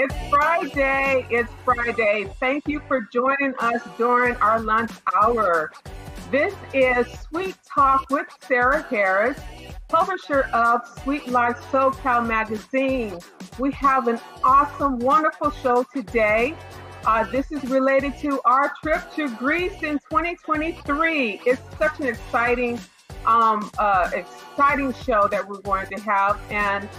It's Friday. It's Friday. Thank you for joining us during our lunch hour. This is Suite Talk with Sarah Harris, publisher of Suite Life SoCal magazine. We have an awesome, wonderful show today. This is related to our trip to Greece in 2023. It's such an exciting show that we're going to have, and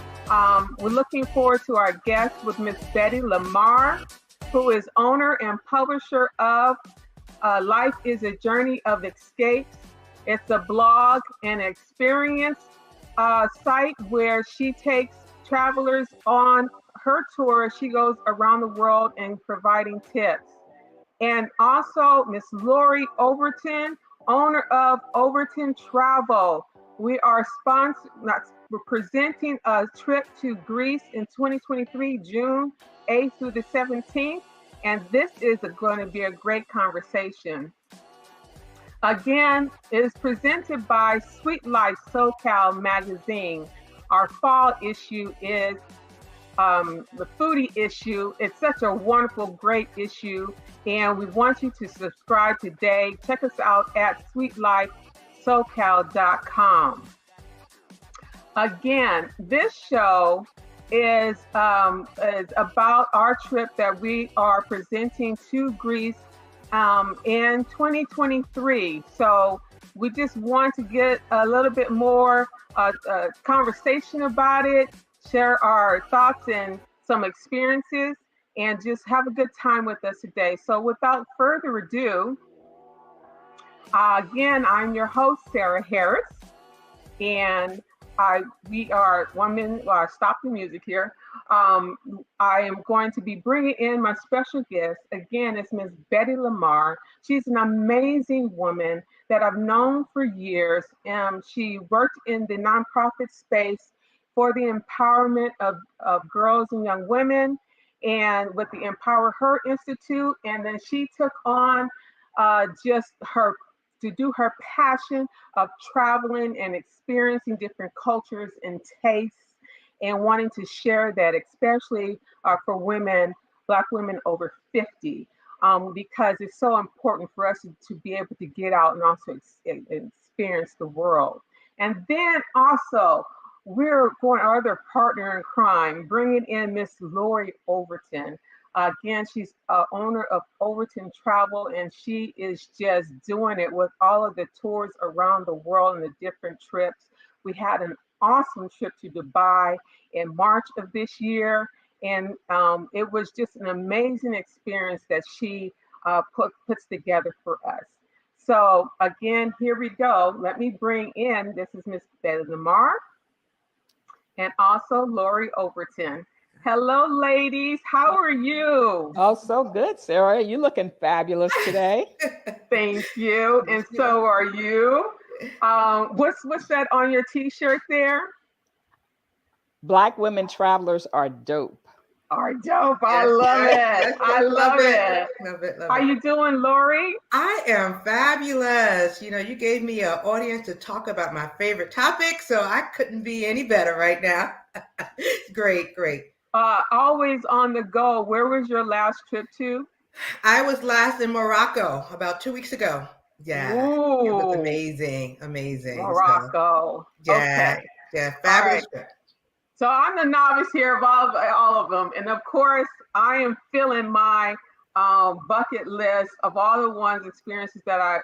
we're looking forward to our guest with Miss Betty LaMarr, who is owner and publisher of Life is a Journey of Escapes. It's a blog and experience site where she takes travelers on her tour. She goes around the world and providing tips. And also Miss Lori Overton, owner of Overton Travel. We are we're presenting a trip to Greece in 2023, June 8th through the 17th. And this is going to be a great conversation. Again, it is presented by Suite Life SoCal magazine. Our fall issue is the foodie issue. It's such a wonderful, great issue, and we want you to subscribe today. Check us out at suitelifesocal.com. Again, this show is about our trip that we are presenting to Greece in 2023. So we just want to get a little bit more conversation about it, share our thoughts and some experiences, and just have a good time with us today. So without further ado, again, I'm your host, Sarah Harris, and we are 1 minute, stop the music here. I am going to be bringing in my special guest. Again, it's Miss Betty LaMarr. She's an amazing woman that I've known for years. She worked in the nonprofit space for the empowerment of girls and young women, and with the Empower Her Institute. And then she took on to do her passion of traveling and experiencing different cultures and tastes, and wanting to share that, especially for women, Black women over 50, because it's so important for us to be able to get out and also experience the world. And then also, we're going our other partner in crime, bringing in Miss Lori Overton. Again, she's owner of Overton Travel, and she is just doing it with all of the tours around the world and the different trips. We had an awesome trip to Dubai in March of this year, and it was just an amazing experience that she puts together for us. So again, here we go. Let me bring in, this is Miss Betty LaMarr, and also Lori Overton. Hello, ladies. How are you? Oh, so good, Sarah. You looking fabulous today. Thank you. And so are you. What's that on your T-shirt there? Black women travelers are dope. Are dope. I love it. I love it. Love it. How you doing, Lori? I am fabulous. You know, you gave me an audience to talk about my favorite topic, so I couldn't be any better right now. Great. Always on the go. Where was your last trip to? I was last in Morocco about 2 weeks ago. Yeah. Ooh. It was amazing. Morocco. So, yeah. Okay. Yeah, fabulous trip. So I'm the novice here of all of them. And of course, I am filling my bucket list of all the experiences that I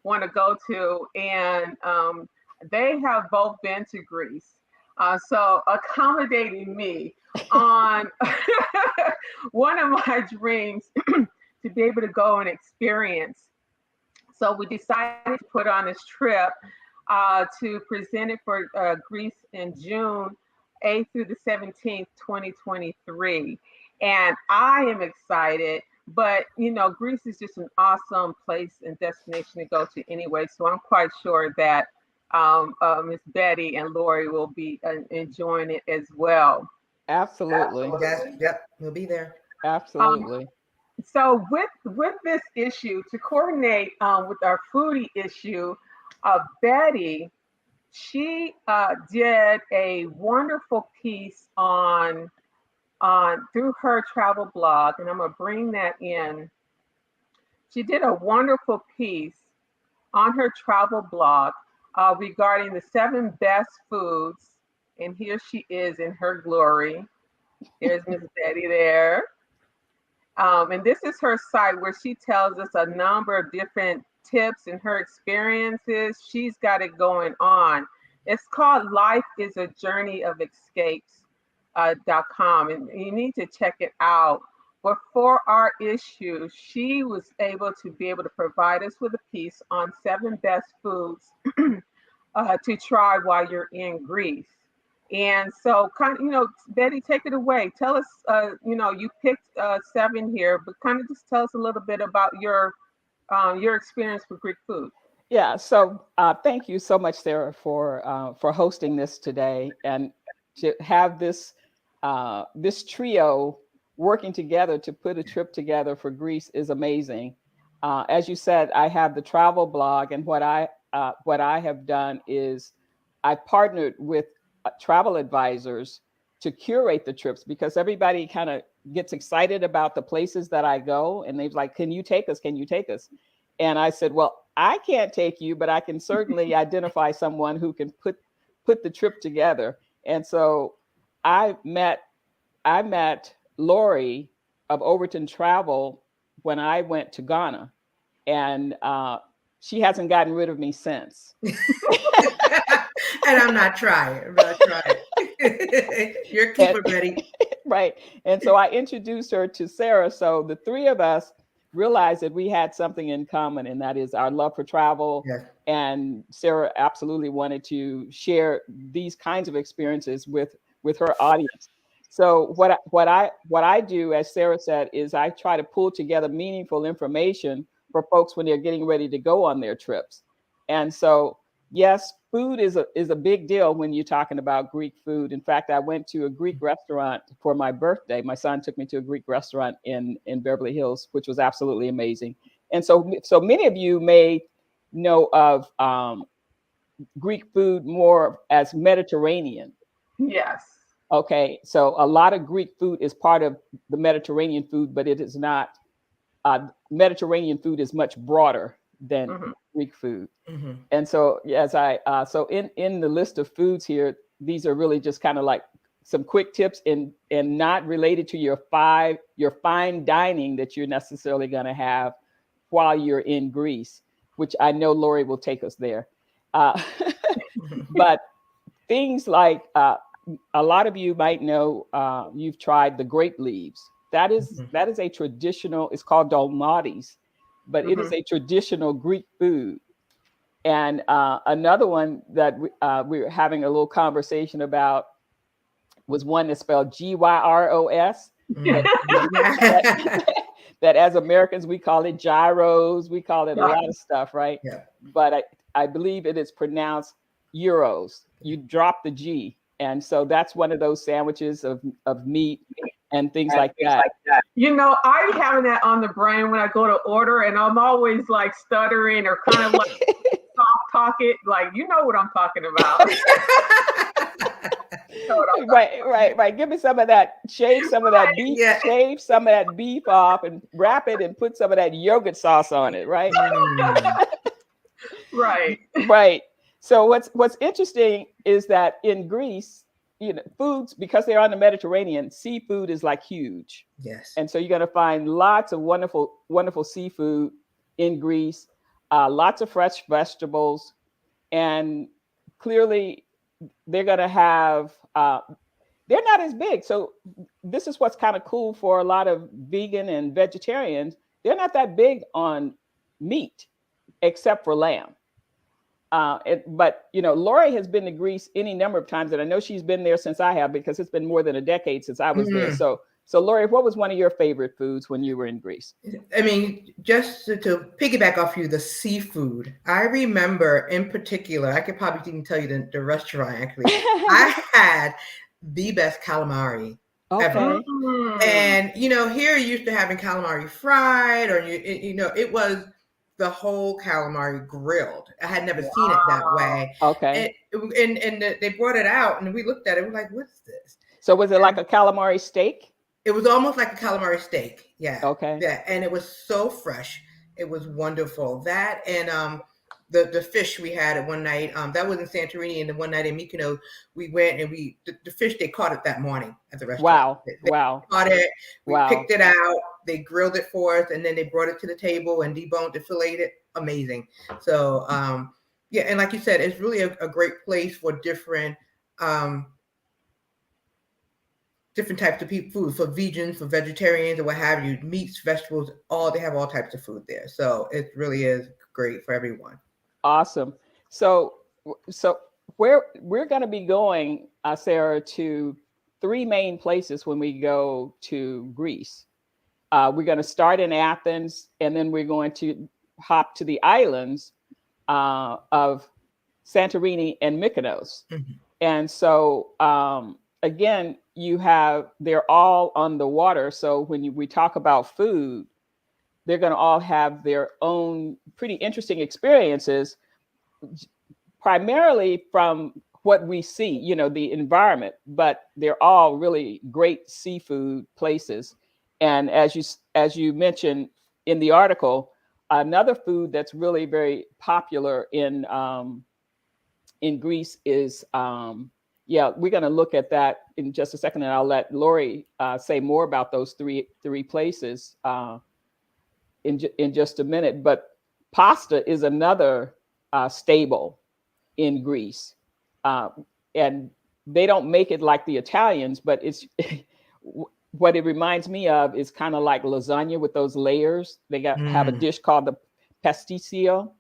want to go to. And they have both been to Greece. So accommodating me on one of my dreams to be able to go and experience. So we decided to put on this trip to present it for Greece in June 8th through the 17th, 2023. And I am excited, but you know, Greece is just an awesome place and destination to go to anyway. So I'm quite sure that Miss Betty and Lori will be enjoying it as well. Absolutely. Yep, we'll be there. Absolutely. So with this issue, to coordinate with our foodie issue, Betty, she did a wonderful piece on on through her travel blog, and I'm gonna bring that in. She did a wonderful piece on her travel blog regarding the 7 best foods, and here she is in her glory. There's Miss Betty there. And this is her site where she tells us a number of different tips and her experiences. She's got it going on. It's called Life is a Journey of Escapes .com, and you need to check it out. But for our issue, she was able to provide us with a piece on 7 best foods to try while you're in Greece. And so, Betty, take it away. Tell us, you picked 7 here, but kind of just tell us a little bit about your experience with Greek food. Yeah. So thank you so much, Sarah, for hosting this today, and to have this trio working together to put a trip together for Greece is amazing. As you said, I have the travel blog, and what I have done is I partnered with travel advisors to curate the trips, because everybody kind of gets excited about the places that I go, and they're like, "Can you take us? Can you take us?" And I said, "Well, I can't take you, but I can certainly identify someone who can put the trip together." And so I met Lori of Overton Travel when I went to Ghana, and she hasn't gotten rid of me since. And I'm not trying. You're a keeper, Betty. Right. And so I introduced her to Sarah. So the 3 of us realized that we had something in common, and that is our love for travel. Yes. And Sarah absolutely wanted to share these kinds of experiences with her audience. So what I do, as Sarah said, is I try to pull together meaningful information for folks when they're getting ready to go on their trips. And so, yes, food is a big deal when you're talking about Greek food. In fact, I went to a Greek restaurant for my birthday. My son took me to a Greek restaurant in Beverly Hills, which was absolutely amazing. And so many of you may know of Greek food more as Mediterranean. Yes. Okay, so a lot of Greek food is part of the Mediterranean food, but it is not. Mediterranean food is much broader than Greek food. Mm-hmm. And so, so in the list of foods here, these are really just kind of like some quick tips, and not related to your fine dining that you're necessarily going to have while you're in Greece, which I know Lori will take us there. But things like a lot of you might know, you've tried the grape leaves. That is a traditional. It's called dolmades, but it is a traditional Greek food. And another one that we were having a little conversation about was one that's spelled gyros. That as Americans, we call it gyros. We call it a lot of stuff, right? Yeah. But I believe it is pronounced euros. You drop the G. And so that's one of those sandwiches of meat and things like that. I'm having that on the brain when I go to order, and I'm always like stuttering or kind of like soft talk it. Like, you know what I'm talking about. Right. Give me some of that. Shave some of that beef. Yeah. Shave some of that beef off and wrap it and put some of that yogurt sauce on it. Right. Right. So what's interesting is that in Greece, foods, because they're on the Mediterranean, seafood is like huge. Yes. And so you're going to find lots of wonderful, wonderful seafood in Greece, lots of fresh vegetables, and clearly they're going to have, they're not as big. So this is what's kind of cool for a lot of vegan and vegetarians. They're not that big on meat, except for lamb. But Lori has been to Greece any number of times, and I know she's been there since I have, because it's been more than a decade since I was there. So Lori, what was one of your favorite foods when you were in Greece? I mean, just to piggyback off you, the seafood. I remember in particular, I could probably even tell you the restaurant actually. I had the best calamari ever. And here you used to having calamari fried, or it was the whole calamari grilled. I had never seen it that way. Okay. And they brought it out, and we looked at it. We're like, "What's this?" So was it like a calamari steak? It was almost like a calamari steak. Yeah. Okay. Yeah. And it was so fresh. It was wonderful. That and the fish we had at one night, that was in Santorini, and the one night in Mykonos, we went and the fish, they caught it that morning at the restaurant. Wow. They Wow. caught it, we Wow. picked it out, they grilled it for us, and then they brought it to the table and deboned it, filleted it. Amazing. So yeah, and like you said, it's really a great place for different types of food, for vegans, for vegetarians, or what have you, meats, vegetables, they have all types of food there. So it really is great for everyone. Awesome. So where we're going to be going, Sarah, to 3 main places when we go to Greece. We're going to start in Athens, and then we're going to hop to the islands of Santorini and Mykonos. Mm-hmm. And so, again, they're all on the water. So when we talk about food, they're going to all have their own pretty interesting experiences, primarily from what we see, the environment, but they're all really great seafood places. And as you mentioned in the article, another food that's really very popular in Greece is, we're going to look at that in just a second, and I'll let Lori say more about those three places in just a minute. But pasta is another staple in Greece, and they don't make it like the Italians, but it's what it reminds me of is kind of like lasagna with those layers. They have a dish called the pasticcio,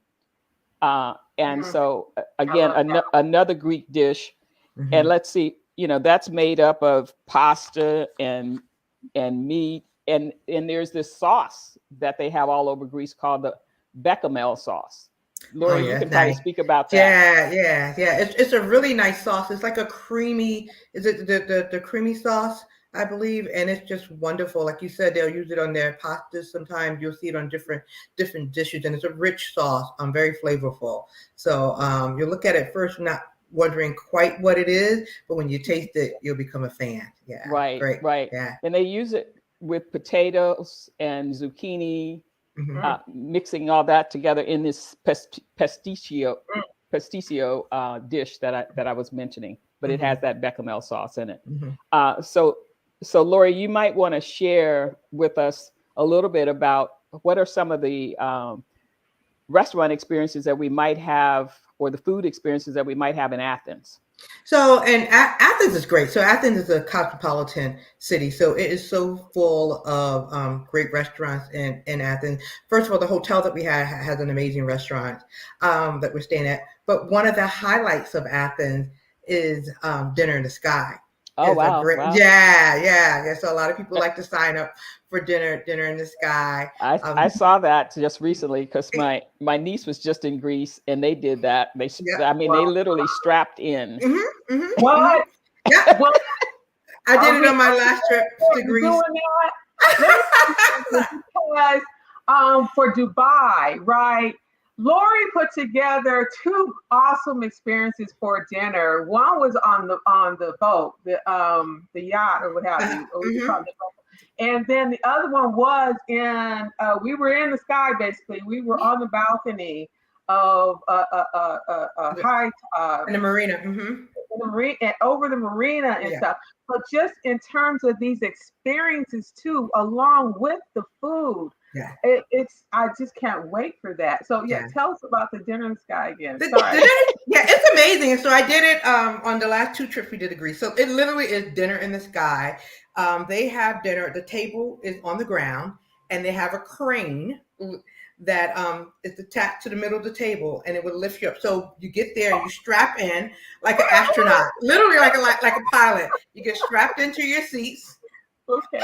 and so again, another Greek dish. Mm-hmm. And let's see, that's made up of pasta and meat, and there's this sauce that they have all over Greece called the bechamel sauce. Lori, you can probably speak about that. Yeah. It's a really nice sauce. It's like a creamy, is it the creamy sauce, I believe, and it's just wonderful. Like you said, they'll use it on their pastas. Sometimes you'll see it on different dishes, and it's a rich sauce, very flavorful. So you look at it first, not wondering quite what it is, but when you taste it, you'll become a fan. Yeah, right, great. Right. Yeah, and they use it with potatoes and zucchini. Mm-hmm. Mixing all that together in this pasticcio dish that I was mentioning, but it has that bechamel sauce in it. Mm-hmm. So Lori, you might want to share with us a little bit about what are some of the restaurant experiences that we might have, or the food experiences that we might have in Athens. So, and Athens is great. So Athens is a cosmopolitan city. So it is so full of great restaurants in Athens. First of all, the hotel that we have has an amazing restaurant that we're staying at. But one of the highlights of Athens is Dinner in the Sky. Oh, wow. Wow. Yeah. So a lot of people like to sign up for Dinner in the Sky. I saw that just recently because my niece was just in Greece and they did that. They literally strapped in. Mm-hmm, mm-hmm, what? Mm-hmm. Yeah. Well, I did it on my last trip to Greece. Because for Dubai, right? Lori put together 2 awesome experiences for dinner. One was on the boat, the yacht or what have you. Mm-hmm. And then the other one was we were in the sky, basically. We were on the balcony of high in the marina. Mm-hmm. In the marina, and over the marina and stuff. But just in terms of these experiences too, along with the food. Yeah, I just can't wait for that. So tell us about the Dinner in the Sky again. It's amazing. So I did it on the last 2 trips we did to Greece. So it literally is Dinner in the Sky. They have dinner. The table is on the ground, and they have a crane that is attached to the middle of the table, and it will lift you up. So you get there and you strap in like an astronaut, literally like a pilot. You get strapped into your seats. Okay.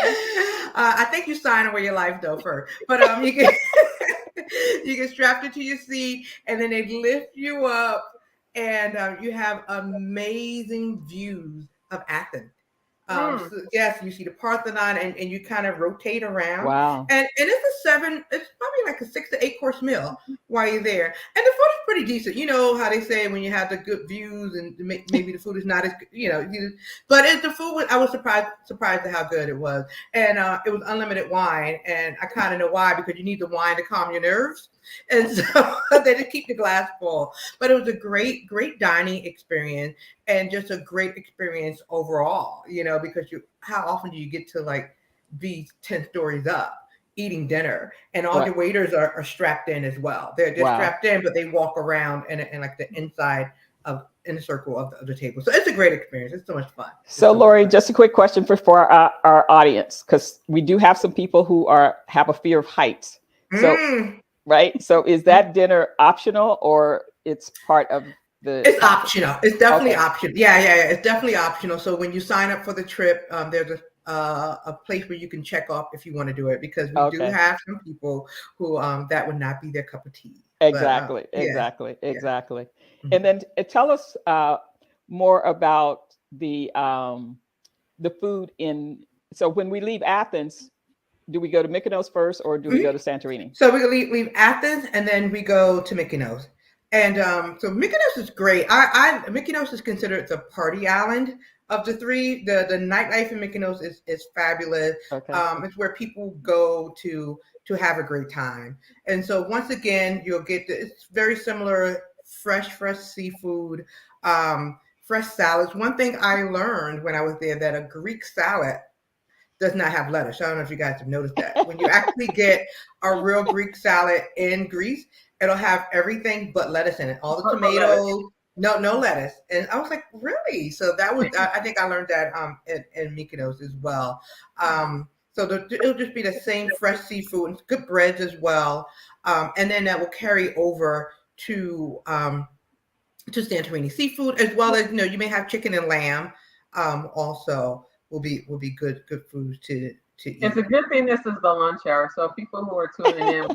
I think you sign away your life though first, but you get strapped into your seat, and then they lift you up, and you have amazing views of Athens. So yes, you see the Parthenon, and you kind of rotate around. Wow. And it's probably like a 6 to 8 course meal while you're there. And the food is pretty decent. You know how they say when you have the good views and maybe the food is not as good, but the food was, I was surprised at how good it was. And it was unlimited wine. And I kind of know why, because you need the wine to calm your nerves. And so they just keep the glass full. But it was a great, great dining experience and just a great experience overall, because how often do you get to like be 10 stories up eating dinner, and all Right. the waiters are strapped in as well. They're Wow. strapped in, but they walk around and like the inside in the circle of the table. So it's a great experience. It's so much fun. So Lori, just a quick question for our audience, because we do have some people who have a fear of heights. So right. So is that dinner optional, or it's part of the? It's optional. It's definitely Okay. optional. Yeah. It's definitely optional. So when you sign up for the trip, there's a place where you can check off if you want to do it, because we do have some people who that would not be their cup of tea. Exactly. But, Exactly. Mm-hmm. And then tell us more about the food in. So when we leave Athens, do we go to Mykonos first, or do we go to Santorini? So we leave Athens and then we go to Mykonos. And so Mykonos is great. Mykonos is considered the party island of the three. The nightlife in Mykonos is fabulous. Okay. It's where people go to have a great time. And so once again, you'll get it's very similar, fresh seafood, fresh salads. One thing I learned when I was there, that a Greek salad does not have lettuce. I don't know if you guys have noticed that. When you actually get a real Greek salad in Greece, it'll have everything but lettuce in it. All the tomatoes, no lettuce. And I was like, really? So that was, I think I learned that in Mykonos as well. So it'll just be the same fresh seafood and good breads as well. And then that will carry over to Santorini seafood, as well as, you may have chicken and lamb also. Will be good foods to eat. It's a good thing this is the lunch hour, so people who are tuning in,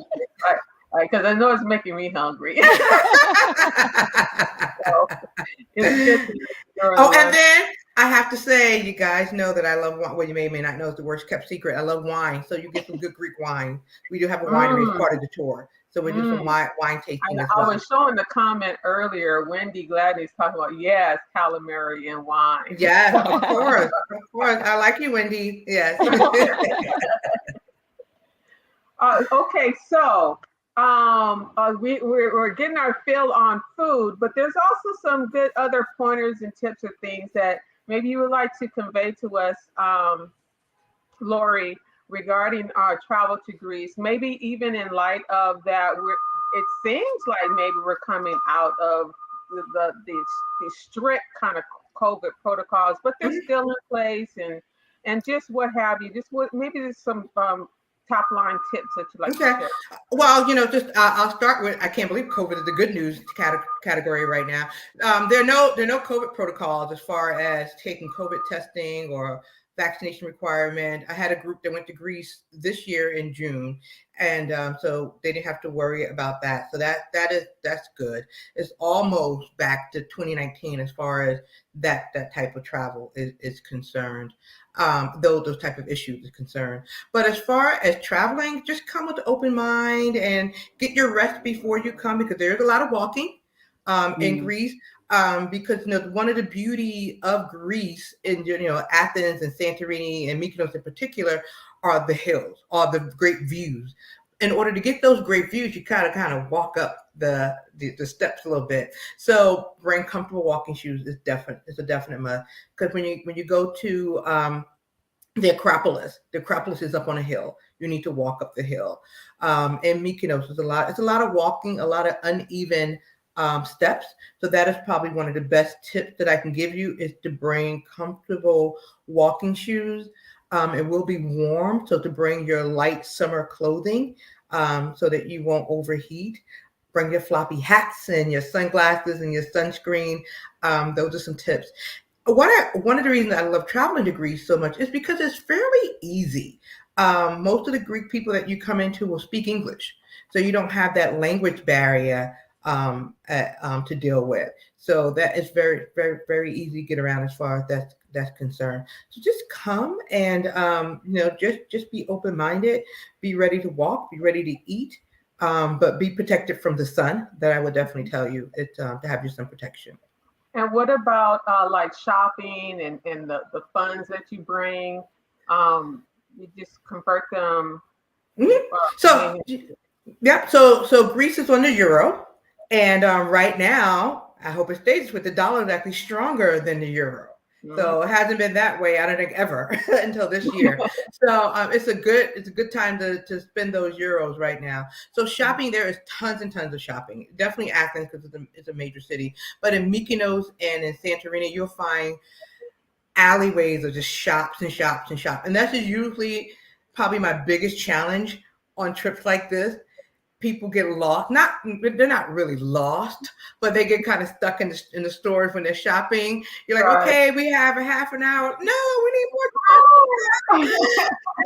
because I know it's making me hungry. So, it's good and then I have to say, you guys know that I love wine. Well, you may or may not know, it's the worst kept secret. I love wine, so you get some good Greek wine. We do have a winery as part of the tour. So we do some wine tasting as well. I was showing the comment earlier. Wendy Gladney's talking about, yes, calamari and wine. Yes, of course. I like you, Wendy. Yes. Okay, so we're getting our fill on food, but there's also some good other pointers and tips or things that maybe you would like to convey to us, Lori, regarding our travel to Greece, maybe even in light of that, it seems like maybe we're coming out of the strict kind of COVID protocols, but they're still in place, and just what have you. Maybe there's some top line tips that you'd like to share. Well, I'll start with, I can't believe COVID is the good news category right now. There are no COVID protocols as far as taking COVID testing or vaccination requirement. I had a group that went to Greece this year in June, and so they didn't have to worry about that. So that's good. It's almost back to 2019 as far as that type of travel is concerned. Those type of issues is concerned. But as far as traveling, just come with an open mind and get your rest before you come, because there's a lot of walking in Greece. Because one of the beauty of Greece, in Athens and Santorini and Mykonos in particular, are the hills, are the great views. In order to get those great views, you kind of walk up the steps a little bit. So bring comfortable walking shoes is a definite must. Because when you go to the Acropolis is up on a hill. You need to walk up the hill. In Mykonos, it's a lot of walking, a lot of uneven steps. So that is probably one of the best tips that I can give you, is to bring comfortable walking shoes. It will be warm, so to bring your light summer clothing so that you won't overheat. Bring your floppy hats and your sunglasses and your sunscreen. Those are some tips. One of the reasons I love traveling to Greece so much is because it's fairly easy. Most of the Greek people that you come into will speak English, so you don't have that language barrier to deal with. So that is very, very, very easy to get around as far as that's concerned. So just come and just be open-minded, be ready to walk, be ready to eat. But be protected from the sun. That I would definitely tell you to have your sun protection. And what about like shopping and the funds that you bring? You just convert them. Mhm. I So, mean, yeah. So Greece is on the euro, and right now, I hope it stays with the dollar is actually stronger than the euro. mhm. So it hasn't been that way, I don't think, ever until this year. So it's a good time to spend those euros right now. So shopping, there is tons and tons of shopping. Definitely Athens because it's a major city. But in Mykonos and in Santorini, you'll find alleyways of just shops and shops and shops. And that's just usually probably my biggest challenge on trips like this. People get lost. They're not really lost, but they get kind of stuck in the stores when they're shopping. You're like, Right. okay, we have a half an hour. No, we need more time.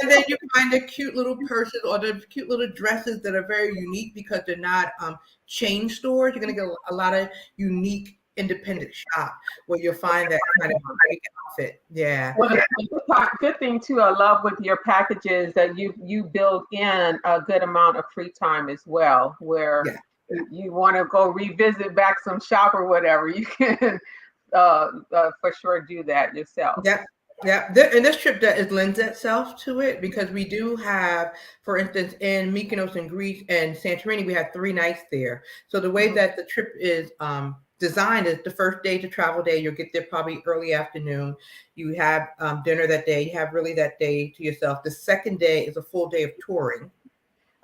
And then you find the cute little purses or the cute little dresses that are very unique because they're not chain stores. You're gonna get a lot of unique independent shop where you'll find that kind of great outfit. Yeah. Well, the good thing too, I love with your packages that you build in a good amount of free time as well, where Yeah. you want to go revisit back some shop or whatever, you can for sure do that yourself. Yep. Yeah, and this trip lends itself to it because we do have, for instance, in Mykonos and Greece and Santorini, we have 3 nights there. So the way Mhm. that the trip is designed is the first day to travel day, you'll get there probably early afternoon. You have dinner that day. You have really that day to yourself. The second day is a full day of touring.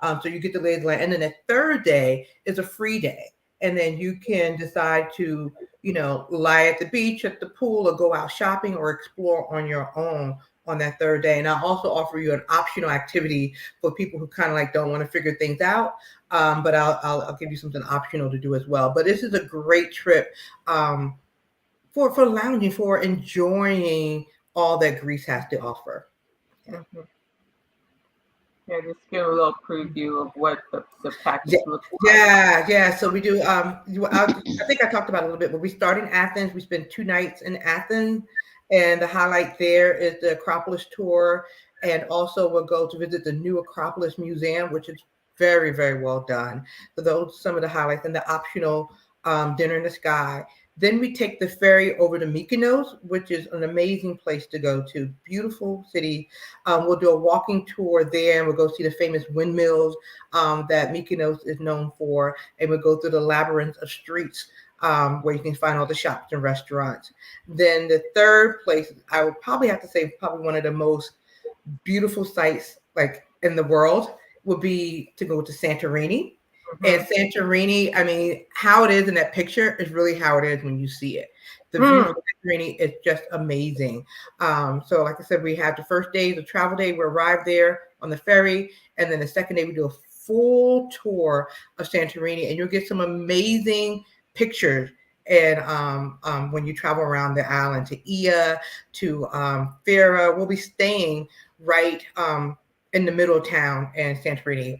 So you get the lay of the land. And then the third day is a free day. And then you can decide to, lie at the beach, at the pool, or go out shopping or explore on your own on that third day. And I'll also offer you an optional activity for people who kind of like don't want to figure things out. But I'll give you something optional to do as well. But this is a great trip for lounging, for enjoying all that Greece has to offer. Yeah. Mhm. Yeah, just give a little preview of what the package Yeah, looks like. yeah. So we do. I think I talked about it a little bit, but we start in Athens. We spend 2 nights in Athens, and the highlight there is the Acropolis tour, and also we'll go to visit the new Acropolis Museum, which is very, very well done. So those are some of the highlights, and the optional dinner in the sky. Then we take the ferry over to Mykonos, which is an amazing place to go to. Beautiful city. We'll do a walking tour there, and we'll go see the famous windmills that Mykonos is known for, and we'll go through the labyrinth of streets where you can find all the shops and restaurants. Then the third place, I would probably have to say, probably one of the most beautiful sites like in the world would be to go to Santorini. And Mhm. Santorini, I mean, how it is in that picture is really how it is when you see it. The view Mm. from Santorini is just amazing. So, like I said, we have the first day, the travel day, we arrive there on the ferry, and then the second day we do a full tour of Santorini, and you'll get some amazing pictures. And when you travel around the island to Ia, to Fira, we'll be staying right in the middle of town in Santorini,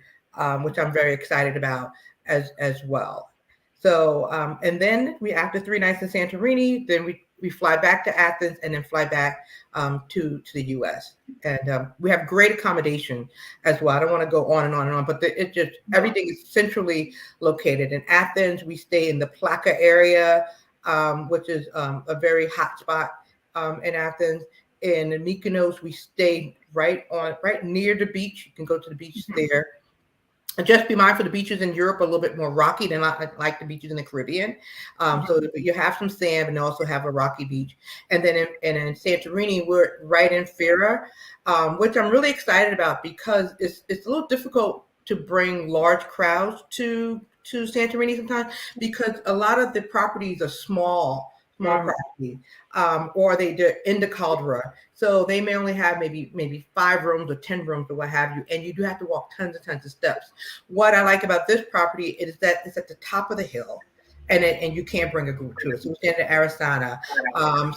which I'm very excited about as well. So, and then after 3 nights in Santorini, then we fly back to Athens and then fly back to the U.S. And we have great accommodation as well. I don't want to go on and on and on, but it just everything is centrally located. In Athens, we stay in the Plaka area, which is a very hot spot in Athens. In Mykonos, we stay right near the beach. You can go to the beach there. And just be mindful, the beaches in Europe are a little bit more rocky than like the beaches in the Caribbean. So you have some sand and also have a rocky beach. And then in Santorini, we're right in Fira, which I'm really excited about because it's a little difficult to bring large crowds to Santorini sometimes because a lot of the properties are small Mm. properties, or they're in the caldera. So they may only have maybe 5 rooms or 10 rooms or what have you, and you do have to walk tons and tons of steps. What I like about this property is that it's at the top of the hill, and you can't bring a group to it. So we're staying in Arasana.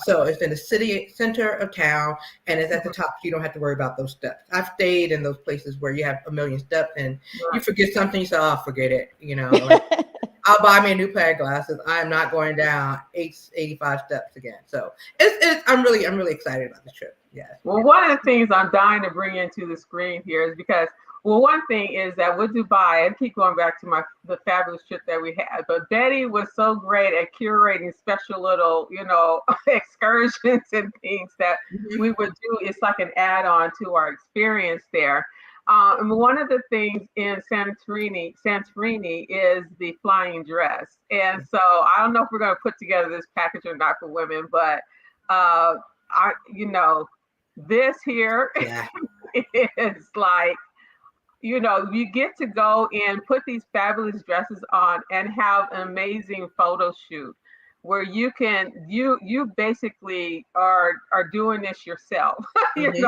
So it's in the city center of town, and it's at the top, so you don't have to worry about those steps. I've stayed in those places where you have a million steps, and you forget something, you say, "Oh, forget it," Like, I'll buy me a new pair of glasses. I'm not going down 85 steps again. So I'm really excited about this trip. Yes. Well, one of the things I'm dying to bring into the screen here is because Well, one thing is that with Dubai, and keep going back to the fabulous trip that we had, but Betty was so great at curating special little, excursions and things that we would do. It's like an add-on to our experience there. And one of the things in Santorini is the flying dress. And so I don't know if we're going to put together this package or not for women, but this here Yeah. is like, you get to go and put these fabulous dresses on and have an amazing photo shoot where you basically are doing this yourself. That's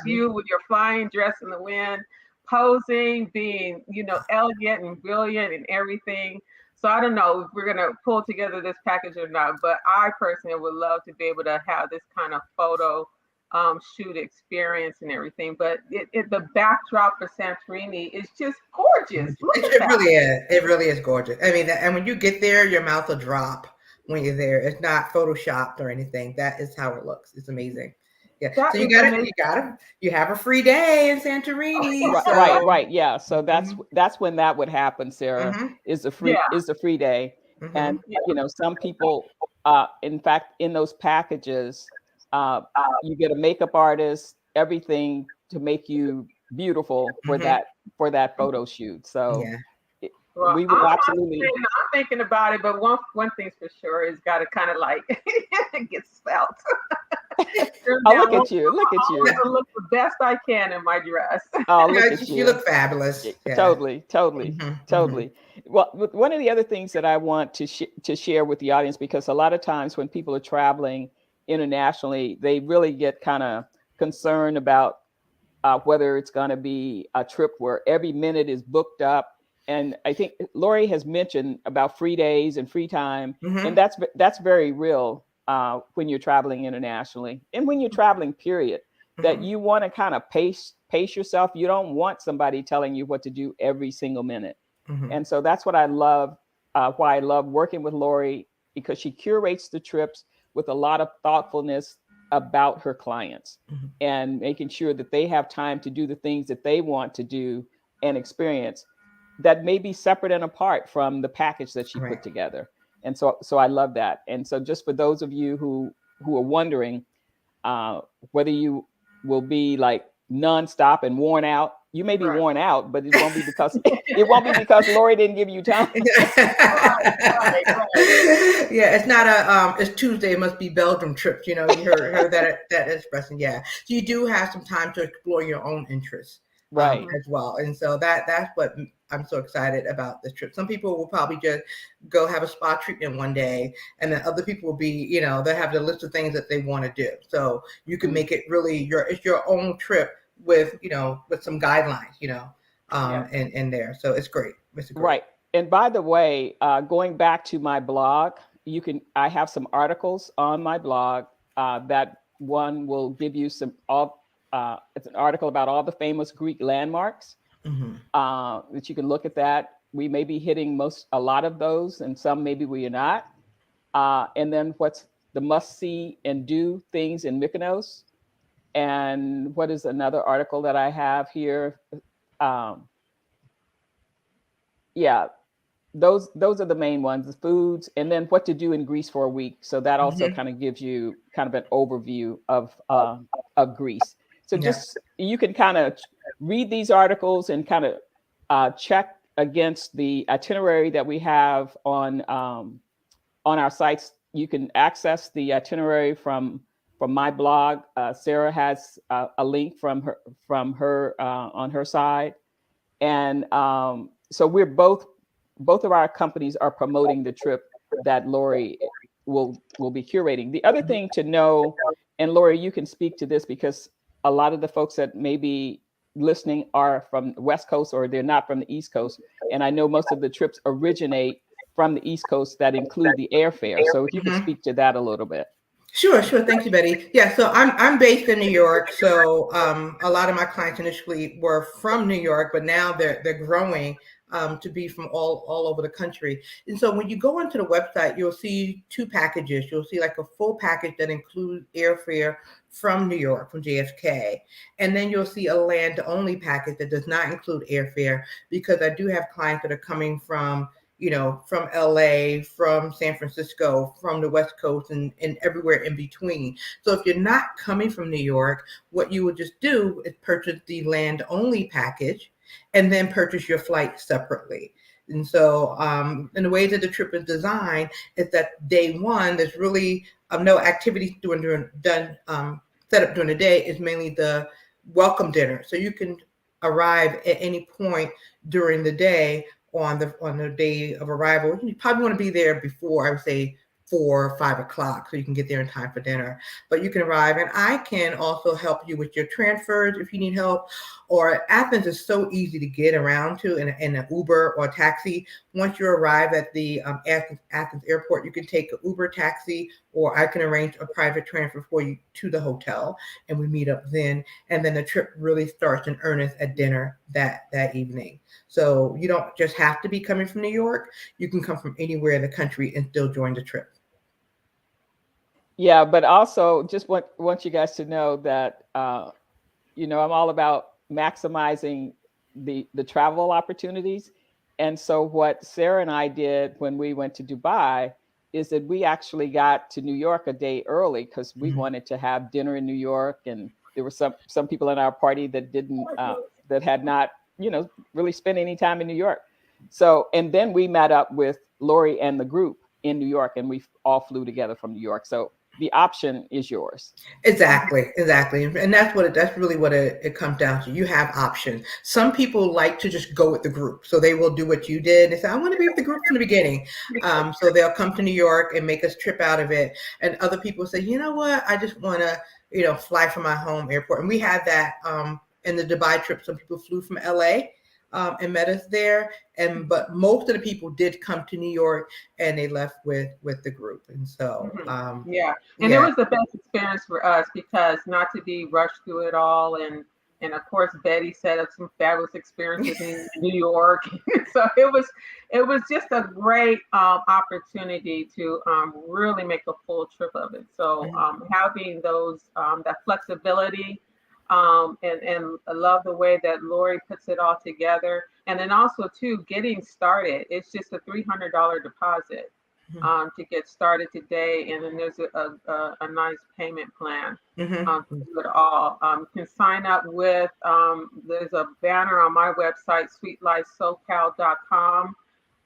you with your flying dress in the wind, posing, being, elegant and brilliant and everything. So I don't know if we're going to pull together this package or not, but I personally would love to be able to have this kind of photo shoot experience and everything. But the backdrop for Santorini is just gorgeous. It really is. It really is gorgeous. I mean, and when you get there, your mouth will drop when you're there. It's not photoshopped or anything. That is how it looks. It's amazing. Yeah. So you have a free day in Santorini. Right. Yeah. So that's when that would happen, Sarah, is the free day. And, some people, in fact, in those packages, you get a makeup artist, everything to make you beautiful for that photo shoot. So we would absolutely. I'm thinking about it, but one thing's for sure is got to kind of like get spelt. Look at you! I look the best I can in my dress. Oh, look at you! You look fabulous. Yeah. Totally. Well, one of the other things that I want to share with the audience, because a lot of times when people are traveling internationally, they really get kind of concerned about whether it's going to be a trip where every minute is booked up. And I think Lori has mentioned about free days and free time, and that's very real when you're traveling internationally, and when you're traveling, period. That you want to kind of pace yourself. You don't want somebody telling you what to do every single minute. And so that's what I love. Why I love working with Lori, because she curates the trips with a lot of thoughtfulness about her clients and making sure that they have time to do the things that they want to do and experience that may be separate and apart from the package that she put together. And so I love that. And so just for those of you who are wondering whether you will be like nonstop and worn out, you may be worn out, but it won't be because Lori didn't give you time. Yeah, it's not it's Tuesday, it must be Belgium trips. You heard that expression. Yeah. So you do have some time to explore your own interests. As well. And so that's what I'm so excited about this trip. Some people will probably just go have a spa treatment one day, and then other people will be, they'll have the list of things that they want to do. So you can make it really it's your own trip with some guidelines, in there. So it's great. Right. And by the way, going back to my blog, I have some articles on my blog that one will give you it's an article about all the famous Greek landmarks that you can look at that. We may be hitting a lot of those, and some maybe we are not. And then what's the must see and do things in Mykonos. And what is another article that I have here? Those are the main ones, the foods, and then what to do in Greece for a week. So that also kind of gives you kind of an overview of Greece. So you can kind of read these articles and kind of check against the itinerary that we have on our sites. You can access the itinerary from my blog. Sarah has a link from her on her side, and so we're both of our companies are promoting the trip that Lori will be curating. The other thing to know, and Lori, you can speak to this because a lot of the folks that may be listening are from the West Coast or they're not from the East Coast. And I know most of the trips originate from the East Coast that include the airfare. So if you could speak to that a little bit. Sure. Thank you, Betty. Yeah, so I'm based in New York. So a lot of my clients initially were from New York, but now they're growing to be from all over the country. And so when you go onto the website, you'll see two packages. You'll see like a full package that includes airfare from New York, from JFK. And then you'll see a land only package that does not include airfare, because I do have clients that are coming from, from LA, from San Francisco, from the West Coast, and everywhere in between. So if you're not coming from New York, what you would just do is purchase the land only package and then purchase your flight separately. And so, and the way that the trip is designed is that day one, there's really no activities done set up during the day. Is mainly the welcome dinner. So you can arrive at any point during the day on the day of arrival. You probably want to be there before, I would say, 4 or 5 o'clock, so you can get there in time for dinner. But you can arrive, and I can also help you with your transfers if you need help. Or Athens is so easy to get around to in an Uber or taxi. Once you arrive at the Athens airport, you can take an Uber taxi, or I can arrange a private transfer for you to the hotel, and we meet up then. And then the trip really starts in earnest at dinner that evening. So you don't just have to be coming from New York. You can come from anywhere in the country and still join the trip. Yeah, but also just want you guys to know that, I'm all about maximizing the travel opportunities. And so what Sarah and I did when we went to Dubai is that we actually got to New York a day early, because we wanted to have dinner in New York. And there were some people in our party that didn't, that had not, really spent any time in New York. So, and then we met up with Lori and the group in New York, and we all flew together from New York. So the option is yours. Exactly. And that's really what it comes down to. You have options. Some people like to just go with the group. So they will do what you did. They say, I want to be with the group from the beginning. So they'll come to New York and make us trip out of it. And other people say, you know what? I just want to, fly from my home airport. And we had that in the Dubai trip. Some people flew from LA. And met us there, but most of the people did come to New York, and they left with the group. And so and it was the best experience for us, because not to be rushed through it all, and of course Betty set up some fabulous experiences in New York. So it was just a great opportunity to really make a full trip of it. So having those that flexibility. And I love the way that Lori puts it all together. And then also too, getting started, it's just a $300 deposit to get started today. And then there's a nice payment plan to do it all. You can sign up with, there's a banner on my website, SuiteLifeSoCal.com,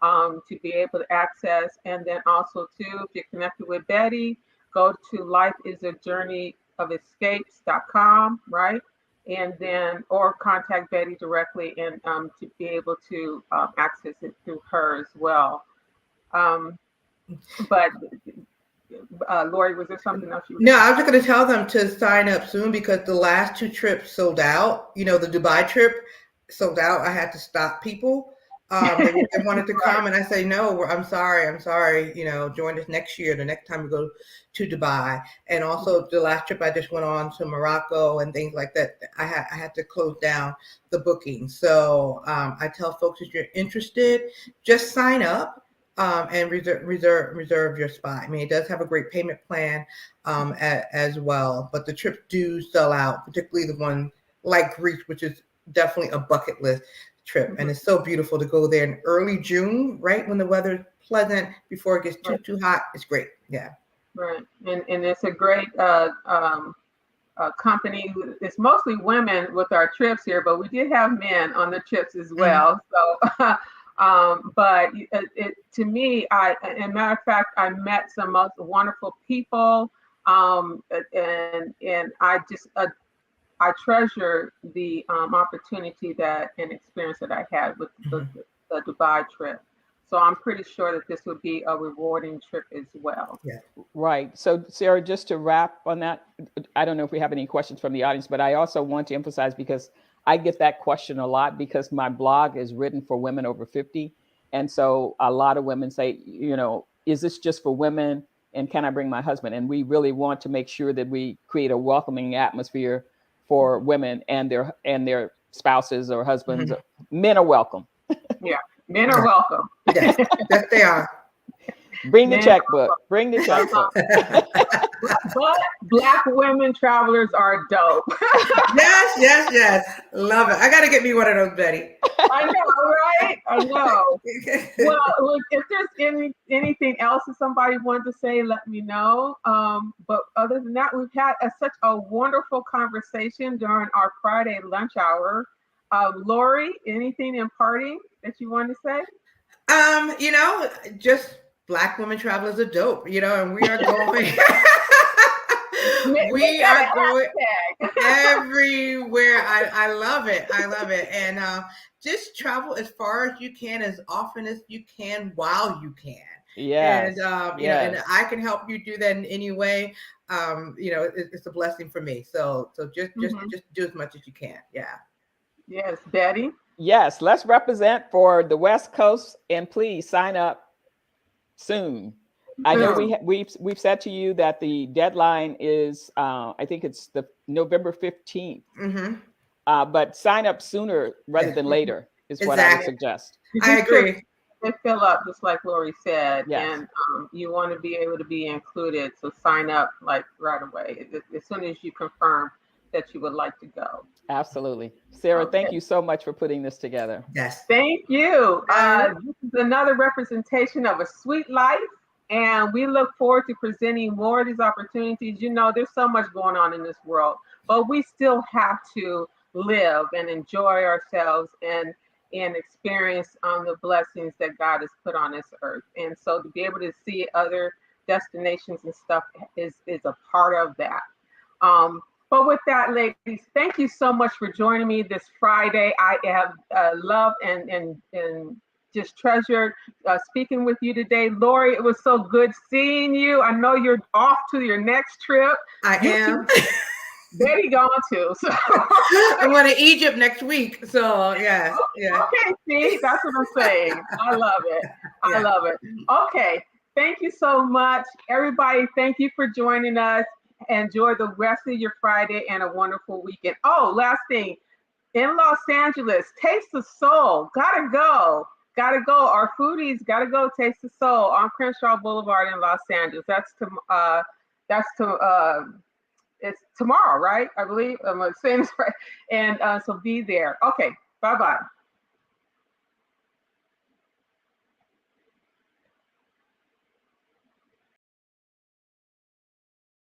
to be able to access. And then also too, if you're connected with Betty, go to lifeisajourneyofescapes.com, right? And then, or contact Betty directly, and to be able to access it through her as well. But Lori, was there something else you? No, I was just going to tell them to sign up soon, because the last 2 trips sold out. The Dubai trip sold out. I had to stop people. They wanted to come, and I say, no, I'm sorry. Join us next year, the next time we go to Dubai. And also the last trip I just went on to Morocco and things like that, I had to close down the booking. So I tell folks, if you're interested, just sign up and reserve your spot. I mean, it does have a great payment plan as well, but the trips do sell out, particularly the one like Greece, which is definitely a bucket list trip. And it's so beautiful to go there in early June, right when the weather is pleasant, before it gets too hot. It's great. Yeah. Right. And it's a great company. It's mostly women with our trips here, but we did have men on the trips as well. So but to me, and matter of fact, I met some most wonderful people, and I just I treasure the opportunity and experience that I had with the Dubai trip. So I'm pretty sure that this would be a rewarding trip as well. Yeah. Right. So Sarah, just to wrap on that, I don't know if we have any questions from the audience, but I also want to emphasize, because I get that question a lot, because my blog is written for women over 50. And so a lot of women say, is this just for women? And can I bring my husband? And we really want to make sure that we create a welcoming atmosphere for women and their spouses or husbands. Men are welcome. Yeah. Men are welcome. Yes, yes, they are. Bring the Men checkbook. Bring the checkbook. But Black women travelers are dope. Yes, yes, yes. Love it. I got to get me one of those, Betty. I know, right? I know. Well, look, if there's anything else that somebody wanted to say, let me know. But other than that, we've had such a wonderful conversation during our Friday lunch hour. Lori, anything in parting that you want to say? Just Black women travelers are dope, and we are going. We Make are that a going hashtag. everywhere. I love it. I love it. And just travel as far as you can, as often as you can, while you can. Yes. And yes. and I can help you do that in any way. It's a blessing for me. So just do as much as you can. Yeah. Yes, Betty. Yes, let's represent for the West Coast, and please sign up soon. I know we've said to you that the deadline is I think it's the November 15th. But sign up sooner rather than later is what I would suggest. I agree. They fill up just like Lori said, Yes. and you want to be able to be included, so sign up like right away as soon as you confirm that you would like to go. Absolutely. Sarah, thank you so much for putting this together. Yes. Thank you. This is another representation of a Suite Life, and we look forward to presenting more of these opportunities. There's so much going on in this world, but we still have to live and enjoy ourselves and experience the blessings that God has put on this earth. And so to be able to see other destinations and stuff is a part of that. But with that, ladies, thank you so much for joining me this Friday. I have loved and just treasured speaking with you today. Lori, it was so good seeing you. I know you're off to your next trip. I am. Betty gone too. So. I'm going to Egypt next week. So, yes. Yeah. Okay, see, that's what I'm saying. I love it. I love it. Okay, thank you so much. Everybody, thank you for joining us. Enjoy the rest of your Friday and a wonderful weekend. Oh, last thing. In Los Angeles, Taste the Soul. Gotta go. Our foodies gotta go Taste the Soul on Crenshaw Boulevard in Los Angeles. It's tomorrow, right? I believe I'm saying this right. And so be there. Okay, bye-bye.